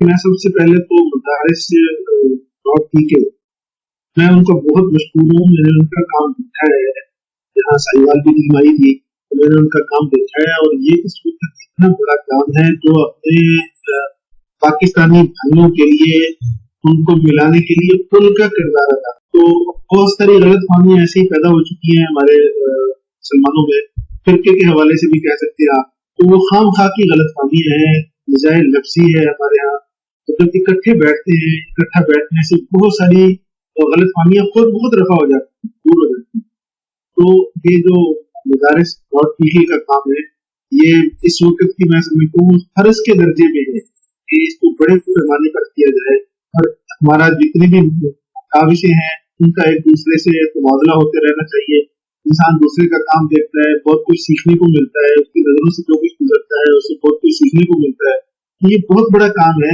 मैं सबसे पहले तो मदारिस.pk मैं उनका बहुत मशहूर हूँ। मैंने उनका काम देखा है, जहाँ साहिवाल की टीम आई थी, तो मैंने उनका काम देखा है और ये इस वक्त इतना बड़ा काम है जो अपने पाकिस्तानी भाइयों के लिए उनको मिलाने के लिए पुल का किरदार अदा। तो बहुत सारी गलतफहमियां ऐसी ही पैदा हो चुकी हैं हमारे मुसलमानों में, फिरके के हवाले से भी कह सकते हैं आप। तो वो खाम खा की गलतफहमियां हैं, मिजाइल लफ्जी है हमारे यहाँ। तो जब इकट्ठे बैठते हैं, इकट्ठा बैठने से बहुत सारी गलतफहमियां खुद बहुत रफा हो जाती हैं, दूर हो जाती हैं। तो ये जो मदारिस.pk का काम है, ये इस वक्त की मैं समझता हूँ फर्ज के दर्जे में है कि इसको बड़े पैमाने पर किया जाए और हमारा जितने भी काविशें हैं उनका एक दूसरे से तबादला होते रहना चाहिए। इंसान दूसरे का काम देखता है, बहुत कुछ सीखने को मिलता है, उसकी नजरों से जो कुछ गुजरता है उससे बहुत कुछ सीखने को मिलता है। तो ये बहुत बड़ा काम है